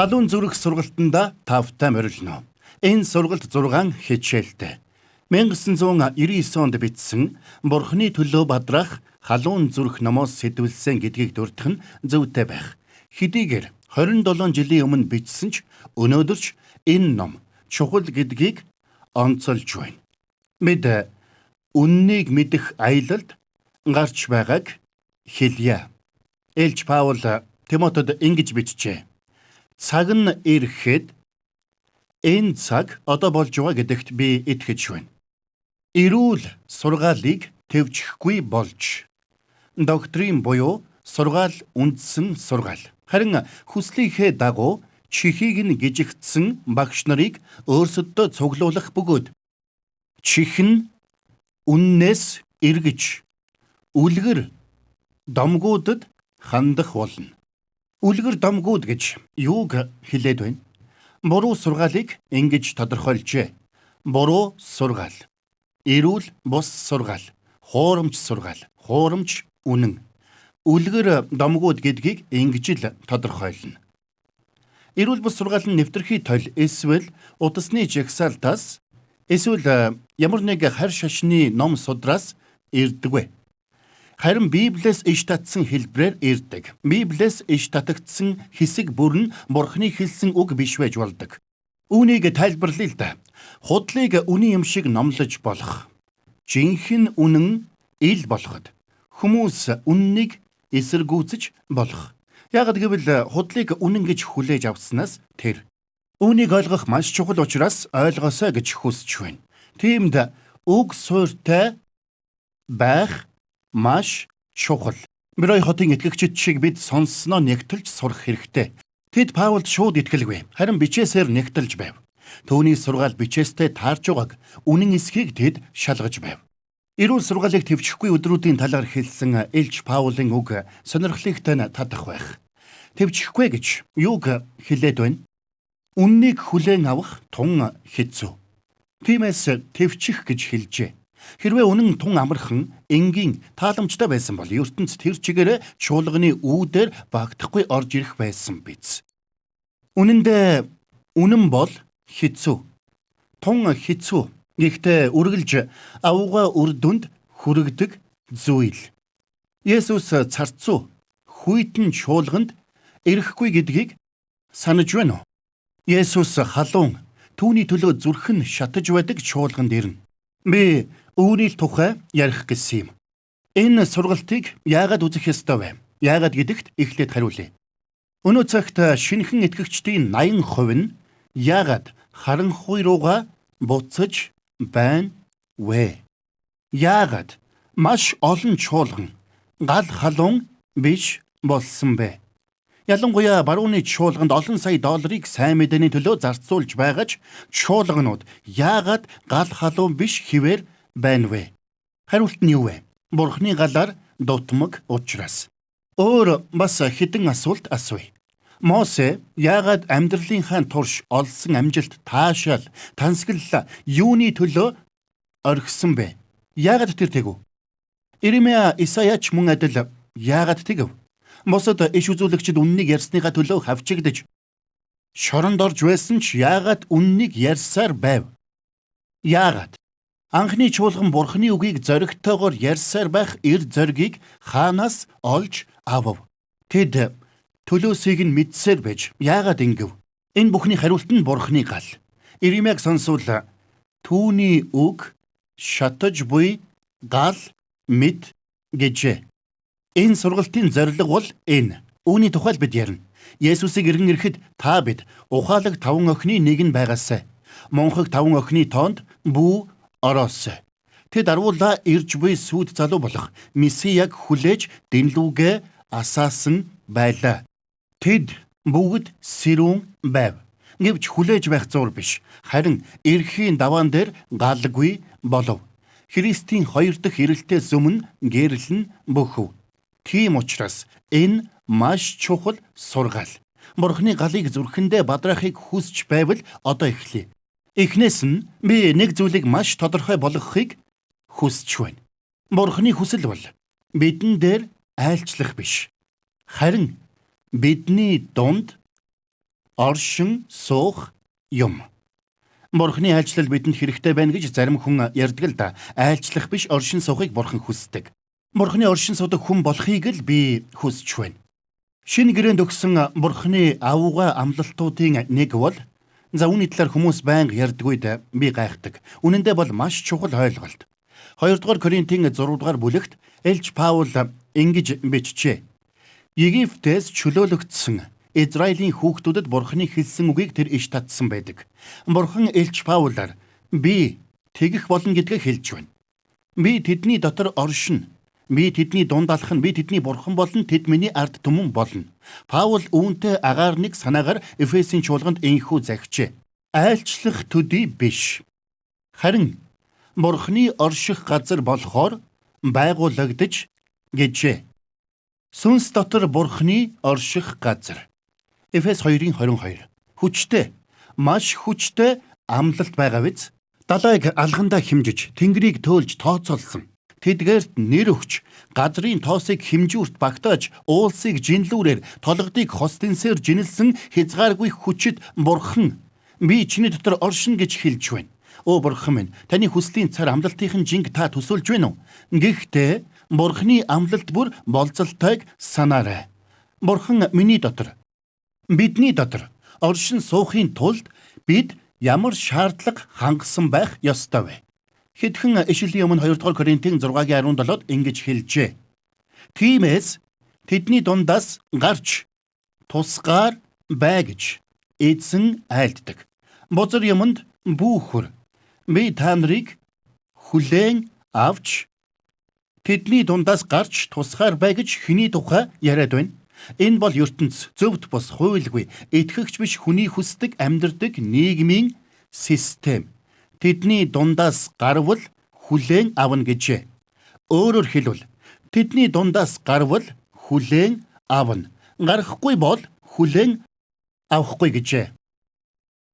Халуун зүрх сургалтанда тавтай морилно. Энэ сургалт 6 хичээлтэй. 1999 онд бичсэн Бурхны төлөө бадрах халуун зүрх номоос сэтвэлсэн гэдгийг дурдах нь зөвтэй байх. Хэдийгээр 27 жилийн өмнө бичсэн ч өнөөдөрч энэ ном чухал гэдгийг онцолж байна. Бид үннийг мэдэх аялалд гарч байгааг хэлье. Элч Паул Тимотед ингэж бичжээ. Цаг нь ирэхэд энэ цаг одоо болж байгаа гэдэгт би итгэж байна. Эрүүл сургаалыг төвчхгүй болж. Доктрин буюу сургаал үндсэн сургаал. Харин хүслийнхээ дагуу чихийг нь гижигдсэн багш нарыг өөрсөддөө цуглуулах бөгөөд чих нь үннээс эргэж үлгэр домгуудад хандах болно. Үлгэр домгууд гэж юуг хэлээд байна? Буруу сургаалыг ингэж тодорхойлжээ. Буруу сургаал, эрүүл бус сургаал, хуурамч сургаал, хуурамч үнэн. Үлгэр домгууд гэдгийг ингэж л тодорхойлно. Эрүүл бус сургаал нь нэвтрхий тойл эсвэл утасны жагсаалтаас эсвэл ямар нэг харь шашны ном судраас ирдэгвэ. Харин Библиэс иш татсан хэлбрээр ирдэг. Библиэс иш татагдсан хэсэг бүр нь Бурхны хэлсэн үг биш байж болдог. Үүнийг тайлбарлая л да. Худлыг үнэн юм шиг номлож болох. Жинхэнэ үнэн ил болоход хүмүүс үннийг эсэргүүцэж болох. Яг гэвэл худлыг үнэн гэж хүлээж авснаас тэр. Үүнийг ойлгох маш чухал учраас ойлгосоо гэж хүсэж байна. Тиймд үг суурьтай байх маш чухал. Берой хотын итгэгчид шиг бид сонссноо нэгтэлж сурах хэрэгтэй. Тэд Паулд шууд итгэлгүй. Харин бичээсээр нэгтэлж байв. Түүний сургаал бичээстэй таарч байгааг үнэн эсхийг тэд шалгаж байв. Эрүүл сургаалыг төвчхгүй өдрүүдийн талаар хэлсэн Элч Паулын үг сонирхлынхтай татах байх. Төвчхгүй гэж юуг хэлээд байна? Үннийг хүлээн авах тун хэцүү. Тиймээс төвчих гэж хэлжээ. Хэрвээ үнэн тун амархан, энгийн, тааламжтай байсан бол ертөнц тэр чигээрээ чуулганы үүдээр багтахгүй орж ирэх байсан биз. Үнэндээ үнэн бол хэцүү. Тун хэцүү. Гэхдээ үргэлж авууга үр дүнд хүрэгдэг зүйл. Есүс царцуу хүйтэн чуулганд ирэхгүй гэдгийг санаж байна уу? Есүс халуун түүний төлөө зүрхэн шатаж байдаг чуулганд ирнэ. Би үүний тухай ярих гэсэн юм. Энэ сургалтыг яагаад үзэх ёстой вэ? Яагаад гэдэгт эхлээд хариулъя. Өнөө цагт шинэхэн итгэгчдийн 80% нь яагаад харанхуй руугаа буцаж байна вэ? Яагаад маш олон чуулган гал халуун биш болсон бэ? Ялангуяа барууны чуулганд олон сая долларыг сайн мэдээний төлөө зарцуулж байгаа ч чуулганууд яагаад гал халуун биш хэвээр байна вэ? Хариулт нь юу вэ? Бурхны галаар дутмаг учраас. Өөр бас хэдэн асуулт асууя. Мосе яагаад амьдралынхаа турш олсон амжилт, таашаал, тансаглал юуны төлөө орхисон бэ? Яагаад тэр тэгв? Иремья, Исаяч мөн адил яагаад тэгв? Бусад иш үзүүлэгчид үннийг ярьсныхаа төлөө хавчигдаж шоронд орж байсан ч яагаад үннийг ярьсаар байв? Яагаад? Анхны чуулган Бурхны үгийг зоригтойгоор ярьсаар байх эр зоригийг хаанаас олж авав? Тэд төлөөсийг нь мэдсээр байж яагаад ингэв? Энэ бүхний хариулт нь Бурхны гал. Иремьяг сонсвол түүний үг шатаж буй гал мэд гэжээ. Энэ сургалтын зорилго бол энэ. Үүний тухай бид ярина. Есүсийг иргэн ирэхэд та бид ухаалаг 5 охины нэг нь байгаасай. Монхог 5 охины тоонд бүү ороосай. Тэд аруула ирж буй сүд залуу болох Месияг хүлээж дэнлүүгээ асаасан байлаа. Тэд бүгд сэрүүн байв. Гэвч хүлээж байх зур биш. Харин эрхийн даваан дээр галгүй болов. Христийн 2 дахь ирэлтээс өмнө гэрэл нь бөхөв. Тийм учраас энэ маш чухал сургаал. Бурхны галыг зүрхэндээ бадраахыг хүсч байвал одоо эхлэе. Эхнээс нь би нэг зүйлийг маш тодорхой болгохыг хүсэж байна. Бурхны хүсэл бол бидэн дээр айлчлах биш. Харин бидний дунд оршин суух юм. Бурхны айлчлал бидэнд хэрэгтэй байна гэж зарим хүн ярьдаг л да. Айлчлах биш, оршин суухыг Бурхан хүсдэг. Бурхны оршин суудаг хүн болохыг л би хүсэж байна. Шинэ гэрээнд өгсөн Бурхны авууга амлалтуудын нэг бол үүний талаар хүмүүс байнга ярьдаг үед би гайхдаг. Үнэн дээр бол маш чухал ойлголт. 2-р Коринтын 6-р бүлэгт Элч Паул ингэж бичжээ. Египтээс чөлөөлөгдсөн Израилийн хүүхдүүдэд Бурхны хэлсэн үгийг тэр иш татсан байдаг. Бурхан Элч Паулаар би тэгэх болно гэдгээ хэлж байна. Би тэдний дотор оршин, би тэдний дунд алхах нь, би тэдний Бурхан болно, тэд миний ард түмэн болно. Паул үүнтэй агаар нэг санаагаар Эфесийн чуулганд энхүү захижээ. Айлчлах төдий биш. Харин Бурхны орших газар болохоор байгуулагдаж гэжээ. Сүнс дотор Бурхны орших газар. Эфес 2:22. Хүчтэй, маш хүчтэй амлалт байгаа биз? Далайг алгандаа химжиж, тэнгэрийг төөлж тооцоолсон. Тэдгээрт нэр өгч, газрын тоосыг химжүүрт багтааж, уулсыг жинлүүрээр, толгодыг хостэнсээр жинэлсэн хязгааргүй хүчит Бурхан би чиний дотор оршин гэж хэлж байна. Оо Бурхан минь, таны хүслийн цар амлалтын жинг та төсөөлж байна уу? Гэхдээ Бурханы амлалт бүр болцолтойг санаарай. Бурхан миний дотор, бидний дотор оршин суухын тулд бид ямар шаардлага хангасан байх ёстой вэ? Хэдхэн ишлэлийн өмнө 2-р Коринтын 6:17-д ингэж хэлжээ. Тиймээс тэдний дундаас гарч тусгаар бай гэж эзэн айлддаг. Бузар юмд бүүхүр би та нарыг хүлээн авч тэдний дундаас гарч тусгаар бай гэж хэний тухай яриад байна? Энэ бол ертөнц, зөвхт бус, хуйлгүй, итгэгч биш хүний хүсдэг амьдрдаг нийгмийн систем. Тэдний дундаас гарвал хүлээн авна гэжээ. Өөрөөр хэлбэл тэдний дундаас гарвал хүлээн авна. Гарахгүй бол хүлээн авахгүй гэжээ.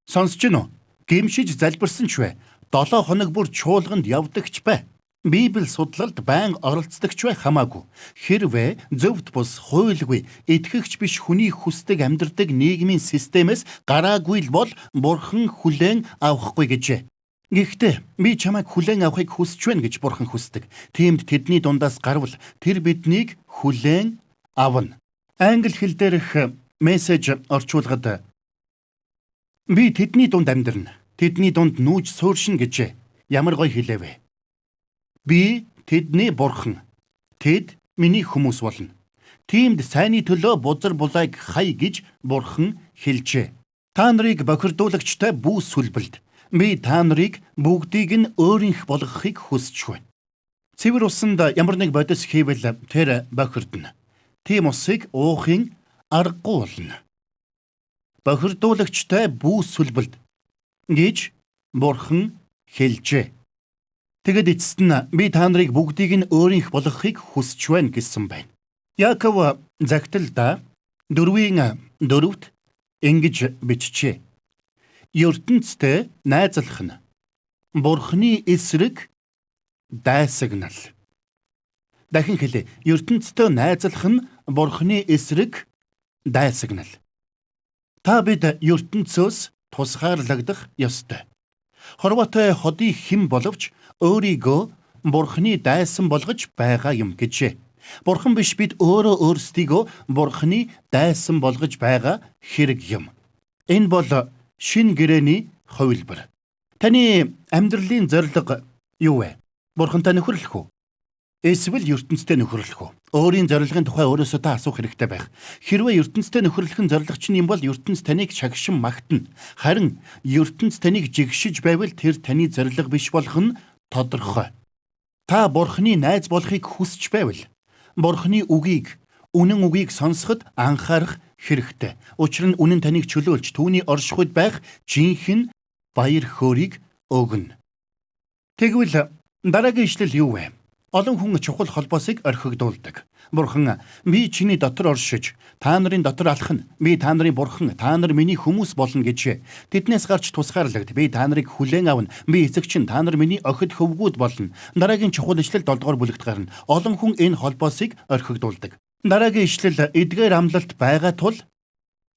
Сонсож гинөө? Гимшиж залбирсан ч бай. 7 хоног бүр чуулганд явдагч бай. Библи судлалд байн оролцдогч бай хамаагүй. Хэрвээ зөвхт бус, хуйлгүй, итгэгч биш хүний хүсдэг амьдрдаг нийгмийн системээс гараагүй л бол Бурхан хүлээн авахгүй гэжээ. Гэхдээ би чамайг хүлээн авахыг хүсэж байна гэж Бурхан хүсдэг. Тиймд тэдний дундаас гарвал тэр биднийг хүлээн авна. Англи хэл дээрх мессеж орчуулгад би тэдний дунд амьдрна. Тэдний дунд нүүж сууршин гэжээ. Ямар гоё хэлээвэ. Би тэдний Бурхан. Тэд миний хүмүүс болно. Тиймд сайнны төлөө бузар булайг хай гэж Бурхан хэлжээ. Та нарыг бохирдуулагчтай бүү сүлбэлд. Би та нарыг бүгдийг нь өөрийнх болгохыг хүсэж байна. Цэвэр усанд ямар нэг бодис хийвэл тэр бохирдно. Тийм усыг уухын аргагүй болно. Бохирдуулагчтай бүү сүлбэлд гэж Бурхан хэлжээ. Тэгэд эцэст нь би та нарыг бүгдийг нь өөрийнх болгохыг хүсэж байна гэсэн байна. Яаков загталда 4:4-т ингэж бичжээ. ертөнцтэй найзлах нь Бурхны эсрэг дайсагнал. Дахин хэлье. ертөнцтэй найзлах нь Бурхны эсрэг дайсагнал. Та бид ертөнцөөс тусгаарлагдах ёстой. Хорвоотой ходий хэм боловч өөрийгөө Бурхны дайсан болгож байгаа юм гэжээ. Бурхан биш, бид өөрөө өөрсдийгөө Бурхны дайсан болгож байгаа хэрэг юм. Энэ бол шинэ гэрээний хувилбар. Таны амьдралын зорилго юу вэ? Бурхантай нөхөрлөх үү? Эсвэл ертөнцтэй нөхөрлөх үү? Өөрийн зорилгын тухай өөрөөсөө та асуух хэрэгтэй байх. Хэрвээ ертөнцтэй нөхөрлөх нь зорилго чинь юм бол ертөнц таныг шагшин магтана. Харин ертөнц таныг жигшиж байвал тэр таны зорилго биш болох нь тодорхой. Та Бурхны найз болохыг хүсч байвал Бурхны үгийг, үнэн үгийг сонсоход анхаарах хэрэгтэй. Учир нь үнэн таныг чөлөөлж түүний оршихуйд байх жинхэнэ баяр хөөргийг өгнө. Тэгвэл дараагийн ишлэл юу вэ? Олон хүн чухал холбоосыг орхигдуулдаг. Бурхан би чиний дотор оршиж, та нарын дотор алхна. Би та нарын Бурхан, та нар миний хүмүүс болно гэж. Тэднээс гарч тусгаарлагд. Би та нарыг хүлээн авна. Би эцэг чинь, та нар миний охид хөвгүүд болно. Дараагийн чухал ишлэл 7-р бүлэгт гарна. Олон хүн энэ холбоосыг орхигдуулдаг. Дараагийн ишлэл эдгээр амлалт байгаа тул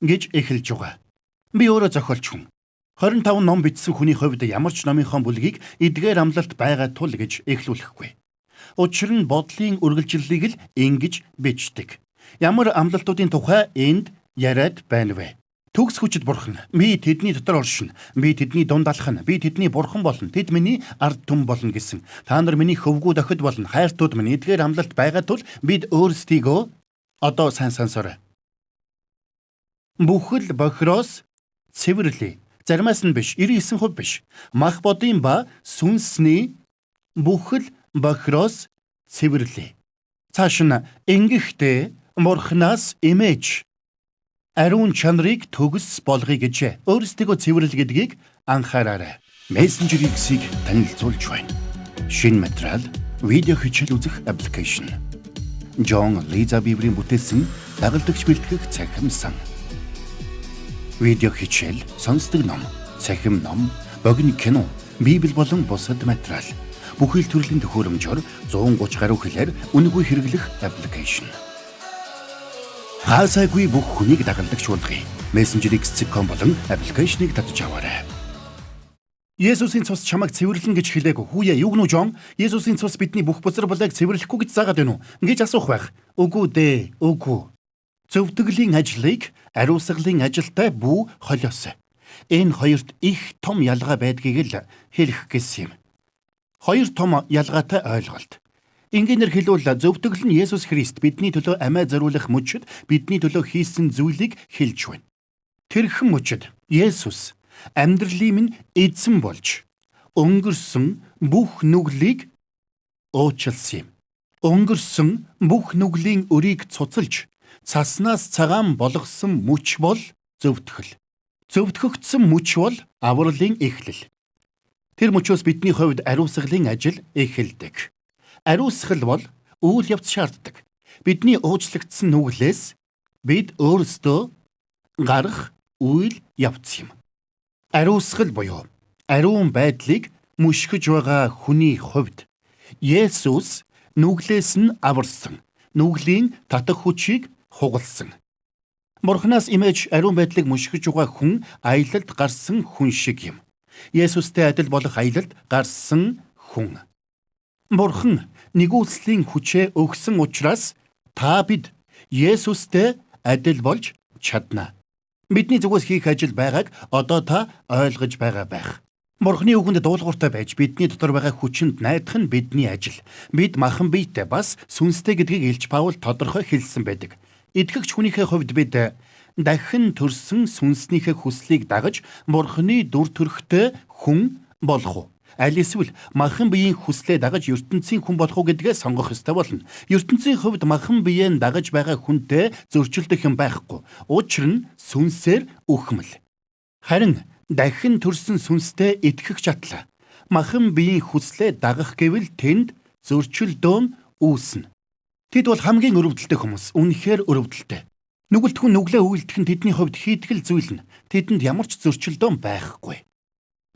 гэж эхэлж байгаа. Би өөрөө зохиолч хүн. 25 ном бичсэн хүний хувьд ямар ч номынхон бүлгийг эдгээр амлалт байгаа тул гэж эхлүүлэхгүй. Учир нь бодлын үргэлжлэлийг л ингэж бичдэг. Ямар амлалтуудын тухай энд яриад байна вэ? Төгс хүчит бурхан, би тэдний дотор оршино, би тэдний дунд алхана, би тэдний бурхан болно, тэд миний ард түмэн болно гэсэн. Та нар миний хөвгүүд охид болно, хайртууд минь эдгээр амлалт байгаа тул бид өөрсдийгөө одоо сайн сонсоорой. Бүхэл бохироос цэвэрлэе. Заримаас нь биш, 99% биш. Мах бодын ба сүнсний бүхэл бохироос цэвэрлэе. Цааш нь ингэхдээ Бурханаас имэж ариун чанарыг төгс болгоё гэж өөрсдийгөө цэвэрлэл гэдгийг анхаараарай. Messenger X-ийг танилцуулж байна. Шинэ материал, видео хичээл үзэх аппликейшн. John Liza Bibлийн бүтээсэн дагалдагч бэлтгэх цахим сан. Видео хичээл, сонсдог ном, цахим ном, богино кино, Библи болон бусад материал. Бүхэл төрлийн төхөөрөмжөөр 130 гаруй хэлээр үнэгүй хэрэглэх аппликейшн. Хаасайгүй бүх хүнийг дагалдагч болгоё. Messenger X.com болон аппликейшнийг татж аваарай. Есүсийн цус чамайг цэвэрлэн гэж хэлээг. Хүүе, юу гэнэ Жон? Есүсийн цус бидний бүх бузар булайг цэвэрлэхгүй гэж заагаад байна уу? Ингэж асуух байх. Үгүй дээ, үгүй. Зөвтгөлийн ажлыг ариусгалын ажилтай бүү холиос. Энэ хоёрт их том ялгаа байдгийг л хэлэх гэсэн юм. Хоёр том ялгаатай ойлголт. Ингээнээр хэлвэл зөвтгөл нь Есүс Христ бидний төлөө амиа зориулах мөчөд бидний төлөө хийсэн зүйлийг хэлж байна. Тэрхэн мөчөд Есүс амьдралын минь эзэн болж өнгөрсөн бүх нүглийг уучлсан юм. Өнгөрсөн бүх нүглийн өрийг цуцалж цаснаас цагаан болгосон мөч бол зөвтгөл. Зөвтгөгдсөн мөч бол авралын эхлэл. Тэр мөчөөс бидний хувьд ариусгалын ажил эхэлдэг. Ариусгал бол үйл явц шаарддаг. Бидний уучлагдсан нүглээс бид өөрсдөө гарах үйл явц юм. Ариусгал буюу ариун байдлыг мөшгөж байгаа хүний хувьд Есүс нүглээс нь аварсан, нүглийн татах хүчийг хугалсан. Бурханаас имэж ариун байдлыг мөшгөж байгаа хүн аялалд гарсан хүн шиг юм. Есүстэй адил болох аялалд гарсан хүн. Бурхан нэгүслийн хүчээ өгсөн учраас та бид Есүстэй адил болж чадна. Бидний зүгээс хийх ажил байгааг одоо та ойлгож байгаа байх. Бурханы үгэнд дуулууртай байж бидний дотор байгаа хүчинд найдах нь бидний ажил. Бид махан биетэй бас сүнстэй гэдгийг Илч Паул тодорхой хэлсэн байдаг. Итгэгч хүнийхээ хувьд бид дахин төрсөн сүнснийхээ хүслийг дагаж Бурханы дүр төрхтэй хүн болох уу? Аль эсвэл махан биеийн хүслээ дагаж ертөнцийн хүн болох уу гэдгээ сонгох ёстой болно. ертөнцийн хувьд махан биеэн дагаж байгаа хүнтэй зөрчилдөх юм байхгүй. Учир нь сүнсээр үхмэл. Харин дахин төрсөн сүнстэй итгэх чатлаа. Махан биеийн хүслээ дагах гэвэл тэнд зөрчилдөөн үүснэ. Тэд бол хамгийн өрөвдөлтэй хүмүүс, үнэхээр өрөвдөлтэй. Нүгэлтхэн нүглээ үйлдэх нь тэдний хувьд хийтгэл зүйл нь. Тэдэнд ямар ч зөрчилдөөн байхгүй.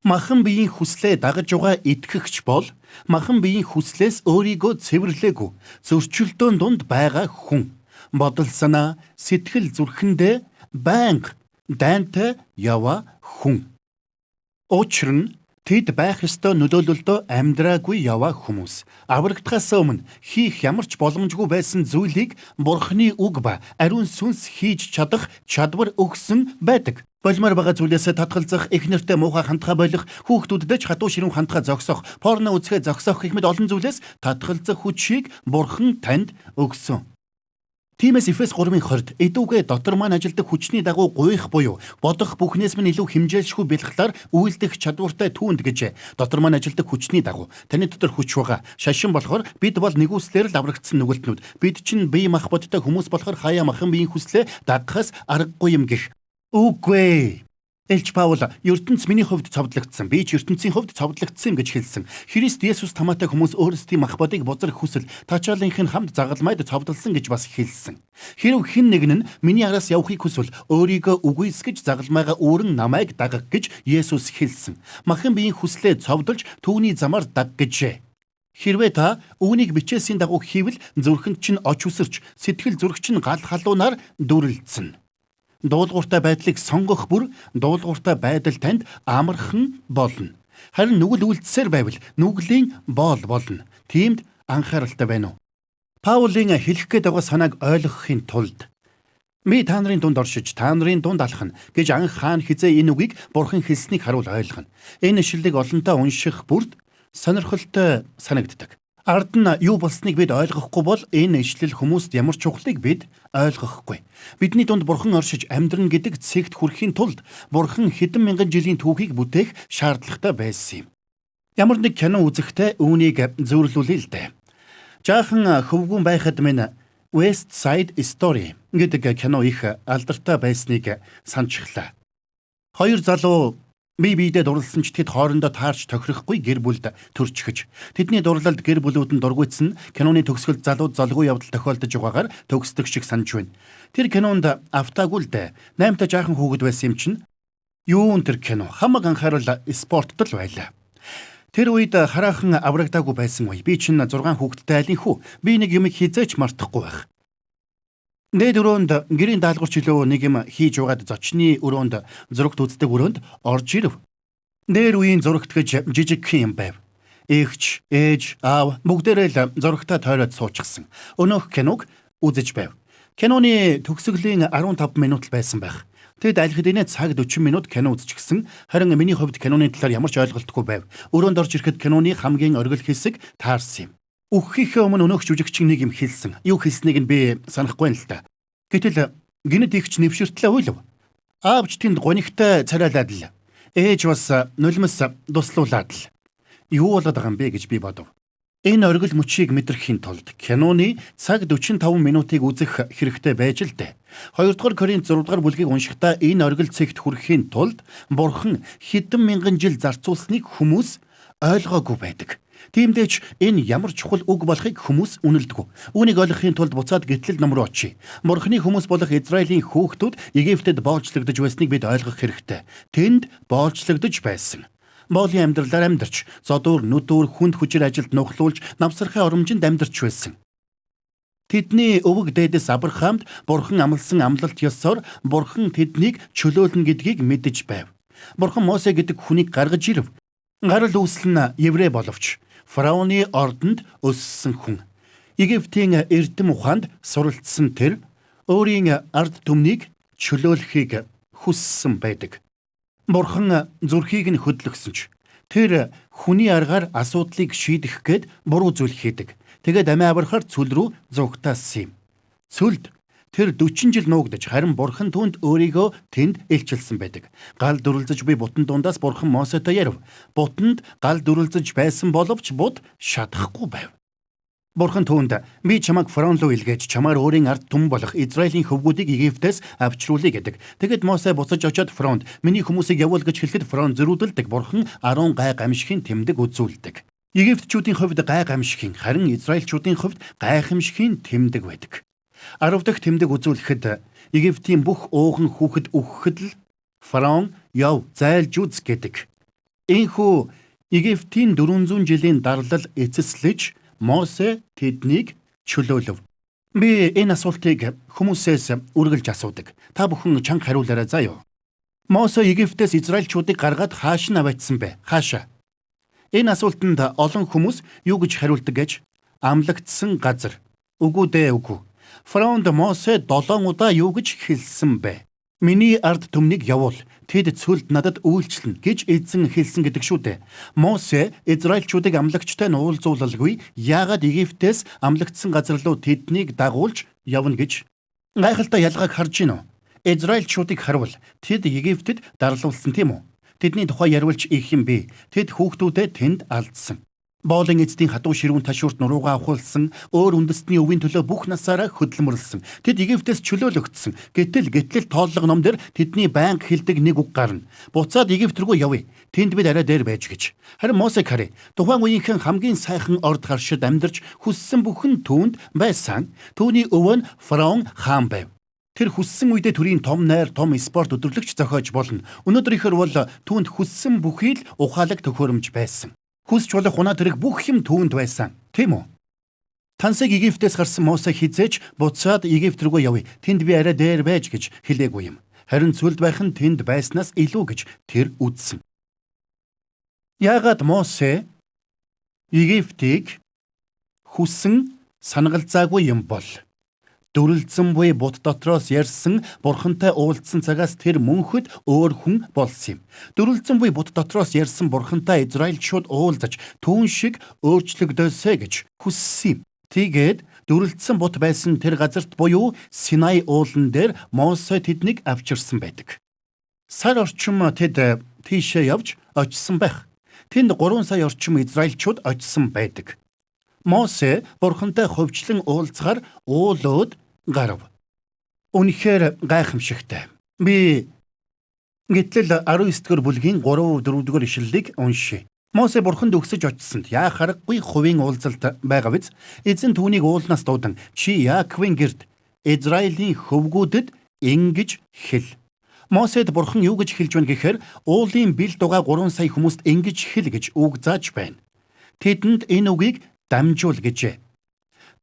Махан биеийн хүслээ дагаж байгаа итгэгч бол махан биеийн хүслээс өөрийгөө цэвэрлээгүй зөрчилдөөн дунд байгаа хүн. Бодол санаа, сэтгэл зүрхэндээ байнга дайнтай яваа хүн. Учир нь тэд байх ёстой нөлөөлөлдөө амьдраагүй яваа хүмүүс. Аврагдахаас өмнө хийх ямар ч боломжгүй байсан зүйлийг Бурханы үг ба ариун сүнс хийж чадах чадвар өгсөн байдаг. Болмоор байгаа зүйлээс татгалзах, их нэртэй муухай хандхаа болох, хүүхдүүдэд ч хатуу ширүүн хандхаа зогсоох, порно үзэхээ зогсоох гэх мэт олон зүйлээс татгалзах хүчийг Бурхан танд өгсөн. Тиймээс Эфес 3:20 эдүүгээ дотор маань ажилдаг хүчний дагуу гуйх буюу бодох бүхнээс минь илүү хэмжээлшгүй бэлхлаар үйлдэх чадвартай түүнд гэж дотор маань ажилдаг хүчний дагуу таны дотор хүч байгаа. Шашин болохоор бид бол нэгүслэр л аврагдсан нүгэлтнүүд. Бид чинь бие мах бодтой хүмүүс болохоор хаяа махан биеийн хүслээ дагахаас аргагүй юм гэх. Үгүй. Илч Паул ертөнц миний хувьд цовдлогдсон. Би ч ертөнцийн хувьд цовдлогдсон юм гэж хэлсэн. Христ Есүс тамаатай хүмүүс өөрсдийн мах бодыг бузрах хүсэл тачаалынх нь хамт загалмайд цовдлсон гэж бас хэлсэн. Хэрв хэн нэг нь миний араас явахыг хүсвэл өөрийгөө үгүйсгэж загалмайгаа өөрөн намайг дагах гэж Есүс хэлсэн. Махан биеийн хүслээ цовдолж түүний замаар даг гэжээ. Хэрвээ та үүнийг бичээсийн дагуу хийвэл зүрхэнд чинь оч үсэрч сэтгэл зүрх чинь гал халуунаар дүрлэлцэн. Дуулууртай байдлыг сонгох бүр дуулууртай байдал танд амархан болно. Харин нүгэл үйлдсээр байвал нүглийн боол болно. Тиймд анхааралтай байна уу? Паулийн хэлэх гээд байгаа санааг ойлгохын тулд "Ми та нарын дунд оршиж, та нарын дунд алхана" гэж анх хаан хизээ энэ үгийг Бурхан хэлснийг харуул ойлгоно. Энэ ишлэлийг олонтаа унших бүрд сонирхолтой санагддаг. Ард нь юу болсныг бид ойлгохгүй бол энэ ишлэл хүмүүст ямар чухлыг бид ойлгохгүй. Бидний дунд Бурхан оршиж амьдрна гэдэг цэгт хүрэхийн тулд Бурхан хэдэн мянган жилийн түүхийг бүтээх шаардлагатай байсан юм. Ямар нэг кино үзэхдээ үүнийг зөвөрлүүлээ л дээ. Жаахан хөвгүүн байхад минь West Side Story гэдэг кино их алдартай байсныг санджглаа. Хоёр залуу биедээ дурлсан ч тэд хоорондоо таарч тохирохгүй гэр бүлд төрчихөж. Тэдний дурлалд гэр бүлүүд нь дургуйтсан киноны төгсгөлд залууд залгүй явдал тохиолдож байгаагаар төгсдөг шиг санаж байна. Тэр кинонд автаагүй л дээ. 8-та жаахан хүүхэд байсан юм чинь. Юун тэр кино хамаг анхаарал спорттол байлаа. Тэр үед хараахан аврагдаагүй байсан үе. Би чинь 6 хүүхэдтэй айлын хүү. Би нэг юм хизээч мартахгүй байх. Дээд өрөөнд гэрийн даалгавар чөлөө нэг юм хийж угаад зочны өрөөнд зурагт үздэг өрөөнд орж ирэв. Дээр үеийн зурагт гэж жижиг юм байв. Эгч, ээж, аав бүгдээрээ л зурагтаа тойроод суучихсан. Өнөөх киног үзэж байв. Киноны төгсгөлийн 15 минут л байсан байх. Тэд аль хэдийнэ цаг 40 минут кино үзчихсэн. Харин миний хувьд киноны талаар ямар ч ойлголтгүй байв. Өрөөнд орж ирэхэд киноны хамгийн оргил хэсэг таарсан юм. Үххийнхээ өмнө өнөөх жүжигчин нэг юм хэлсэн. Юу хэлснийг нь би санахгүй л та. Гэтэл гинэд ихч нэвширтлээ уйлв. Аавч тэнд гонигтай царайлаад л. Ээж бас нулимс дуслуулаад л. Юу болоод байгаа юм бэ гэж би бодов. Энэ оргил мөчийг мэдрэхийн тулд киноны цаг 45 минутыг үзэх хэрэгтэй байж л дээ. 2-р Коринт 6-р бүлгийг уншихдаа энэ оргил цэгт хүрэхийн тулд Бурхан хэдэн мянган жил зарцуулсныг хүмүүс ойлгоогүй байдаг. Тиймдээч энэ ямар чухал үг болохыг хүмүүс үнэлдэггүй. Үүнийг ойлгохын тулд буцаад гитлэл ном руу очие. Бурхны хүмүүс болох Израилийн хүүхдүүд Египтэд боолчлогдож байсныг бид ойлгох хэрэгтэй. Тэнд боолчлогдож байсан. Боолийн амьдралаар амьдарч, зодуур, нүдүүр, хүнд хүчээр ажилд нухлуулж, намсархай оромжинд амьдарч байсан. Тэдний өвөг дээдэс Авраамд Бурхан амласан амлалт ёсоор Бурхан тэднийг чөлөөлнө гэдгийг мэдэж байв. Бурхан Мосе гэдэг хүнийг гаргаж ирэв. Гарал үүсэл нь еврей боловч фараоны ордонд өссөн хүн. Египтийн эрдэм ухаанд суралцсан тэр өөрийн ард түмнийг чөлөөлөхийг хүссэн байдаг. Бурхан зүрхийг нь хөдлөсөн ч тэр хүний аргаар асуудлыг шийдэх гээд буруу зүйл хийдэг. Тэгээд амиа аврахаар цүл рүү зугтаасан юм. Цүлд тэр 40 жил нуугдаж харин Бурхан түүнд өөрийгөө тэнд илчилсэн байдаг. Гал дүрлзэж буй бутан дундаас Бурхан Мосетой ярив. Бутанд гал дүрлзэж байсан боловч бут шатахгүй байв. Бурхан түүнд "Би чамайг фараон руу илгээж чамаар өөрийн ард түмэн болох Израилийн хөвгүүдийг Египтээс авчруулъя" гэдэг. Тэгэд Мосе буцаж очиод фараонд "Миний хүмүүсийг явуул" гэж хэлэхэд фараон зөрүүдэлдэг. Бурхан 10 гай гамшигын тэмдэг үзүүлдэг. Египтчүүдийн хувьд гай гамшигын, харин Израильчүүдийн хувьд гайхамшигын тэмдэг байдаг. 10 дахь тэмдэг үзүүлэхэд Египтийн бүх ууган хүүхэд өгөхэд л фараон "Яв, зайлж үз" гэдэг. Ийхүү Египтийн 400 жилийн дарлал эцэслэж Мосе тэднийг чөлөөлөв. Би энэ асуултыг хүмүүсээс үргэлж асуудаг. Та бүхэн чанга хариулаарай заа юу. Мосе Египтээс Израильчүүдийг гаргаад хааш нь аваачсан бэ? Хаашаа? Энэ асуултанд олон хүмүүс юу гэж хариулдаг гэж? Амлагдсан газар. Үгүй дээ, үгүй. Фараонд Мосе 7 удаа юу гэж хэлсэн бэ? "Миний ард түмнийг явуул. Тэд цүлд надад үйлчлэнэ" гэж эзэн хэлсэн гэдэг шүү дээ. Мосе Израильчүүдийг амлагчтай нь уулзуулалгүй. Яагаад Египтээс амлагдсан газар руу тэднийг дагуулж явна гэж? Гайхалтай ялгааг харж гинөө. Израильчүүдийг харуул. Тэд Египтэд дарлуулсан тийм үү? Тэдний тухай яриулж их юм бэ. Тэд хүүхдүүдээ тэнд алдсан. Боолын эцдийн хатуу ширүүн ташуурт нуруугаа авахулсан, өөр үндэстний өвийн төлөө бүх насаараа хөдөлмөрлсөн. Тэд Египтээс чөлөөлөгдсөн. Гэтэл тооллого номдэр тэдний байнга хэлдэг нэг үг гарна. "Буцаад Египт рүү явъя. Тэнд бид арай дээр байж" гэж. Харин Мосе харъя. Тухайн үеийнхэн хамгийн сайхан орд харшид амьдарч хүссэн бүхэн түүнд байсан. Түүний өвөө нь фараон хаан байв. Тэр хүссэн үедээ төрийн том найр, том спорт өдөрлөгч зохиож болно. Өнөөдрийнхөр бол түүнд хүссэн бүхий л ухаалаг төхөөрөмж байсан. Хүсч болох унаа тэрэг бүх юм түүнд байсан. Тийм үү? Тансаг Египтээс гарсан Мосе хизээж "Буцаад Египт рүү явъя. Тэнд би арай дээр байж" гэж хэлээгүй юм. Харин сүлд байх нь тэнд байснаас илүү гэж тэр үзсэн. Яагаад Мосе Египтийг хүссэн санагалзаагүй юм бол дүрлэлзэн буй бут дотроос ярьсан бурхантай уулзсан цагаас тэр мөнхөд өөр хүн болсон юм. Дүрлэлзэн буй бут дотроос ярьсан бурхантай Израильчууд уулзаж түүн шиг өөрчлөгдөөсэй гэж хүссэн юм. Тэгээд дүрлэлзсэн бут байсан тэр газарт буюу Синай уулан дээр Мосе тэднийг авчирсан байдаг. Сар орчим тэд тийшээ явж очсон байх. Тэнд 3 сая орчим Израильчууд очсон байдаг. Мосе бурхантай хөвчлэн уулзахаар уулууд гарав. Үнэхээр гайхамшигтай. Би гэтэл 19-р бүлгийн 3-4-р ишлэлийг уншия. Мосе бурханд өгсөж очсонд яа харахгүй хувийн уулзалт байгаа биз? Эзэн түүнийг уулнаас дуудан чи Яаковын гэрд Израилийн хөвгүүдэд ингэж хэл. Мосед бурхан юу гэж хэлж байна гэхээр уулын бил дугаа 3 сая хүмүүст ингэж хэл гэж үг зааж байна. Тэдэнд энэ үгийг дамжуул гэжээ.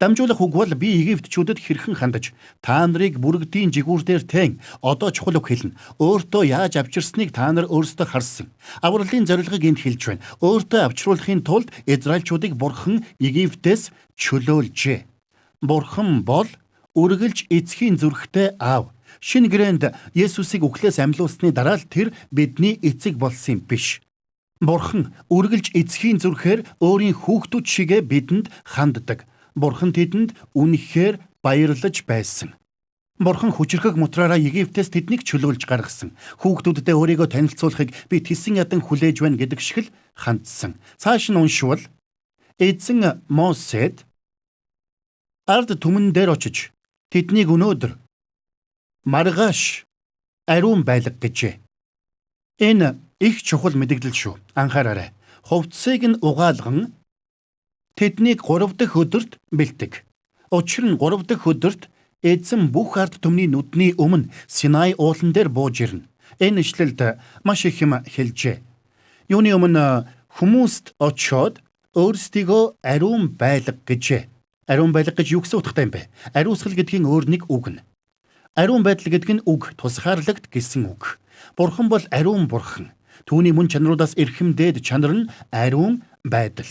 Дамжуулах үг бол би Египтчүүдэд хэрхэн хандаж та нарыг бүрэгдийн жигүүр дээр teen одоо чухал үг хэлнэ. Өөртөө яаж авчирсныг та нар өөрсдөө харсан. Авралын зорилгыг энд хэлж байна. Өөртөө авчруулахын тулд Израильчүүдийг бурхан Египтээс чөлөөлжээ. Бурхан бол үргэлж эцгийн зүрхтэй аав. Шинэ гэрээнд Есүсийг үхлээс амьлуулсны дараа л тэр бидний эцэг болсон юм биш. Бурхан үргэлж эцгийн зүрхээр өөрийн хүүхдүүд шигэ бидэнд ханддаг. Бурхан тэдэнд үнэхээр баярлаж байсан. Бурхан хүчрхэг мутраараа Египтээс тэднийг чөлөөлж гаргасан. Хүүхдүүддээ өөрийгөө танилцуулахыг би тэсэн ядан хүлээж байна гэдэг шиг л хандсан. Цааш нь уншвал эзэн Мосед ард түмэн дээр очиж тэднийг өнөөдөр маргааш ариун байлга гэжээ. Энэ их чухал мэдээлэл шүү. Анхаараарай. Хувцсыг нь угаалган тэднийг 3 дахь өдөрт бэлтэг. Учир нь 3 дахь өдөрт эзэн бүх ард түмний нүдний өмнө Синай уулан дээр бууж ирнэ. Энэ ишлэлд маш их юм хэлжээ. Юуны өмнө хүмүүст очиод өөрсдийгөө ариун байлга гэжээ. Ариун байлга гэж юу гэсэн утгатай юм бэ? Ариусгал гэдгийн өөр нэг үг нь. Ариун байдал гэдэг нь үг, тусгаарлагт гэсэн үг. Бурхан бол ариун бурхан. Түүний мөн чанаруудаас эрхэм дээд чанар нь ариун байдал.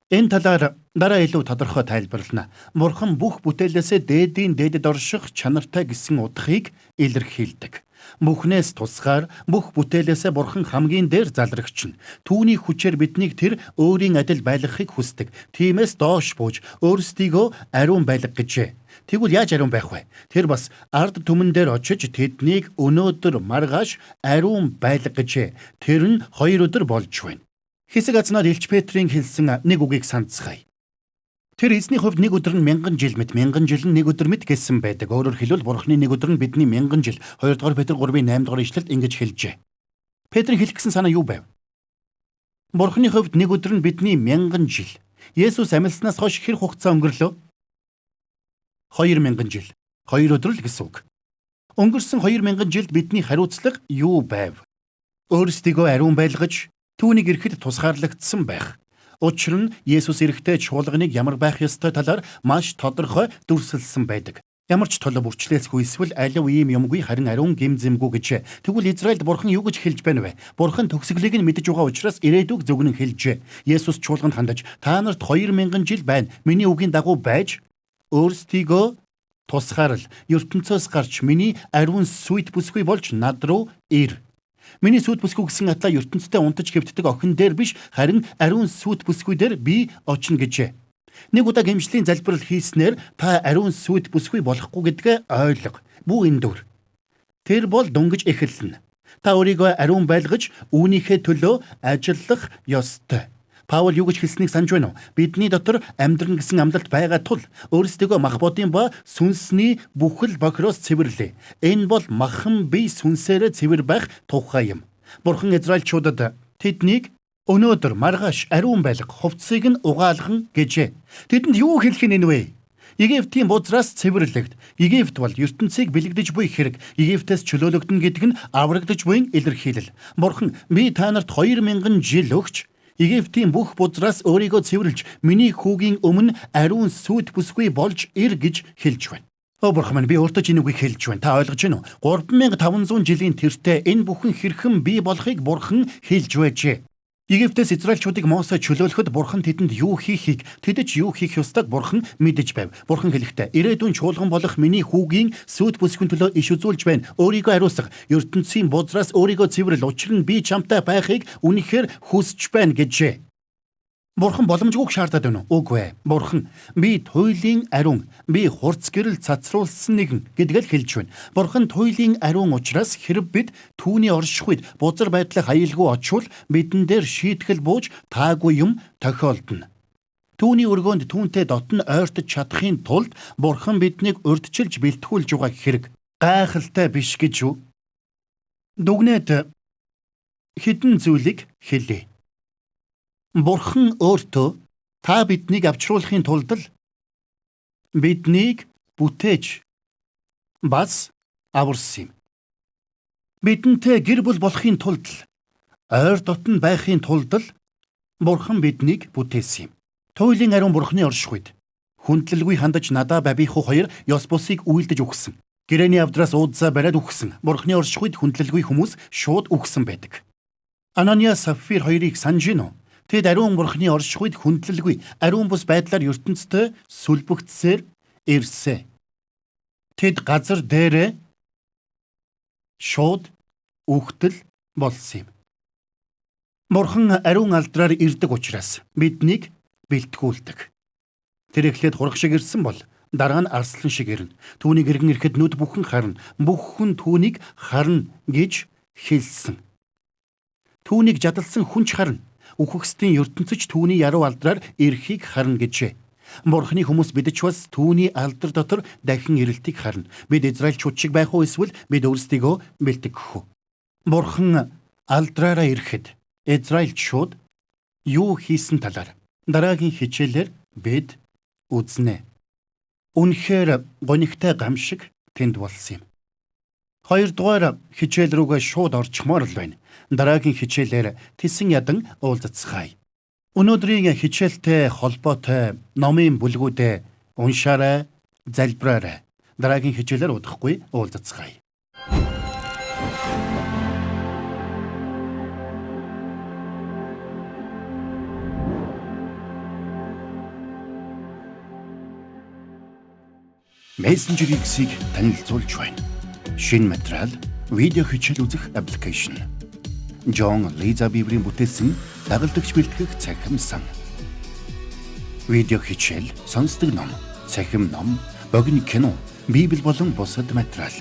Энэ талаар дараа илүү тодорхой тайлбарлана. Бурхан бүх бүтээлээсээ дээдийн дээдэд орших чанартай гэсэн утгыг илэрхийлдэг. Бүхнээс тусгаар бүх бүтээлээсээ бурхан хамгийн дээр залрагч нь. Түүний хүчээр биднийг тэр өөрийн адил байлгахыг хүсдэг. Тиймээс доош бууж өөрсдийгөө ариун байлга гэжээ. Тэгвэл яаж ариун байх вэ? Тэр бас ард түмэн дээр очиж тэднийг өнөөдөр маргааш ариун байлга гэжээ. Тэр нь 2 өдөр болж байна. Хэсэг азнаар Илч Петрийн хэлсэн нэг үгийг санацгаая. Тэр эзний хувьд 1 өдөр нь 1000 жил мэт, 1000 жил нь 1 өдөр мэт гэсэн байдаг. Өөрөөр хэлбэл бурхны 1 өдөр нь бидний 1000 жил. 2 дугаар Петр 3-ын 8 дугаар ишлэлд ингэж хэлжээ. Петрийн хэлэх гэсэн санаа юу байв? Бурхны хувьд 1 өдөр нь бидний 1000 жил. Есүс амьлснаас хойш хэр хугацаа өнгөрлөө? 2000 жил. 2 өдөр л гэсэн үг. Өнгөрсөн 2000 жилд бидний хариуцлага юу байв? Өөрсдийгөө ариун байлгаж түүнийг ирэхэд тусгаарлагдсан байх. Учир нь Есүс ирэхдээ чуулганыг ямар байх ёстой талаар маш тодорхой дүрсэлсэн байдаг. Ямар ч толгой бүрчлээсгүй эсвэл алив ийм юмгүй харин ариун гимзэмгүй гэж. Тэгвэл Израильд бурхан юу гэж хэлж байна вэ? Бурхан төгсгөлийг нь мэдэж байгаа учраас ирээдүг зөвгнөн хэлжээ. Есүс чуулганд хандаж та нарт 2000 жил байна. Миний үгийн дагуу байж өөрсдийгөө тусгаарлал ертөнцөөс гарч миний ариун сүйт бүсгүй болж над руу ир. Миний сүт бүсгүй гэсэн атлаа ертөнцтэй унтаж хэвддэг охин дээр биш харин ариун сүт бүсгүй дээр би очно гэжээ. Нэг удаа гэмшлийн залбирал хийснээр та ариун сүт бүсгүй болохгүй гэдгээ ойлго. Бүү эндүр. Тэр бол дунгаж эхэлнэ. Та өөрийгөө ариун байлгаж үүнийхээ төлөө ажиллах ёстой. Паул юу гэж хэлснийг санаж байна уу? Бидний дотор амьдран гэсэн амлалт байгаа тул өөрсдөө мах бодын ба сүнсний бүхэл бохироос цэвэрлээ. Энэ бол махан бие сүнсээрээ цэвэр байх тухай юм. Бурхан Израильчуудад тэднийг өнөөдөр маргааш ариун байлга хувцсыг нь угаалган гэжээ. Тэдэнд юу хэлэх нь вэ? Египтийн бузраас цэвэрлэгд. Египт бол ертөнцийг бэлэгдэж буй хэрэг. Египтээс чөлөөлөгдөн гэдэг нь аврагдаж буйн илэрхийлэл. Бурхан би та нарт 2000 жил өгч Египтийн бүх бузраас өөрийгөө цэвэрлж миний хүүгийн өмнө ариун сүт бүсгүй болж ир гэж хэлж байна. Бурхан минь, би өөртөө чинь үгийг хэлж байна. Та ойлгож байна уу? 3500 жилийн тэртээ энэ бүхэн хэрхэн бий болохыг Бурхан хэлж байжээ. Египтээс Израильчуудыг Мосе чөлөөлөхөд Бурхан тэдэнд юу хийхийг, тэд ч юу хийх ёстойг Бурхан мэдэж байв. Бурхан хэлэхдээ ирээдүйн чуулган болох миний хүүгийн сүд бүсгүн төлөө иш үзүүлж байна. Өөрийгөө ариусгах, ертөнцийн бузраас өөрийгөө цэвэрл, учир нь би чамтай байхыг үнэхээр хүсэж байна гэжээ. Бурхан боломжгүйг шаардаад байна уу? Үгүй ээ. Бурхан би туйлын ариун, би хурц гэрэл цацруулсан нэгэн гэдгээл хэлж байна. Бурхан туйлын ариун учраас хэрв бид түүний оршихуйд бузар байдлах аюулгүй очвол бидэн дээр шийтгэл бууж таагүй юм тохиолдно. Түүний өргөөнд түүнтэй дотн ойртож чадахын тулд Бурхан биднийг урьдчилж бэлтгүүлж байгаа хэрэг гайхалтай биш гэж юу? Дүгнээд хэдэн зүйлийг хэлье. Бурхан өөртөө та биднийг авчруулахын тулд л биднийг бүтээж бас аварсан юм. Бидэнтэй гэр бүл болохын тулд л ойр дотн байхын тулд л Бурхан биднийг бүтээсэн юм. Туйлын ариун Бурханы оршихуйд хүндлэлгүй хандаж надаа бабиху хоёр ёс бусыг үйлдэж өгсөн. Гэрээний авдраас уудсаа бариад өгсөн. Бурханы оршихуйд хүндлэлгүй хүмүүс шууд өгсөн байдаг. Анания Сафир хоёрыг санаж гинөө. Тэд ариун Бурханы оршихуйд хүндлэлгүй ариун бус байдлаар ертөнцтэй сүлбэгдсээр ирсэн. Тэд газар дээрээ шууд үхтэл болсон юм. Бурхан ариун алдраар ирдэг учраас биднийг бэлтгүүлдэг. Тэр эхлээд хурах шиг ирсэн бол дараа нь арслан шиг ирнэ. Түүнийг иргэн ирэхэд нүд бүхэн харна. Бүх хүн түүнийг харна гэж хэлсэн. Түүнийг жадалсан хүн ч харна. Үхэгсдийн ертөнцөж түүний яруу алдраар ирэхийг харна гэжээ. Бурханы хүмүүс бид ч бас түүний алдар дотор дахин ирэлтийг харна. Бид Израильчууд шиг байх уу эсвэл бид өөрсдийгөө бэлтгэх үү? Бурхан алдраараа ирэхэд Израильчууд юу хийсэн талаар дараагийн хичээлээр бид үзнэ. Үнэхээр гонигтай гамшиг тэнд болсон юм. Хоёрдугаар хичээл рүүгээ шууд орчмоор л байна. Дараагийн хичээлээр тэсэн ядан уулзцгаая. Өнөөдрийн хичээлтэй холбоотой номын бүлгүүдээ уншаарай, залбираарай. Дараагийн хичээлээр удахгүй уулзцгаая. Messenger X-ийг танилцуулж байна. Шинэ материал, видео хичээл үзэх аппликейшн. Джон Лиза Библийн бүтээсэн дагалдагч бэлтгэх цахим сан. Видео хичээл, сонсдог ном, цахим ном, богино кино, Библи болон бусад материал.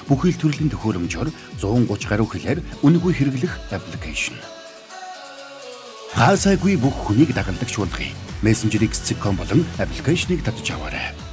Бүхэл төрлийн төхөөрөмжөөр 130 гаруй хэлээр үнэгүй хэрэглэх аппликейшн. Хаасайгүй бүх хүнийг дагалдагч болгоё. Messenger X.com болон аппликейшнийг татж аваарай.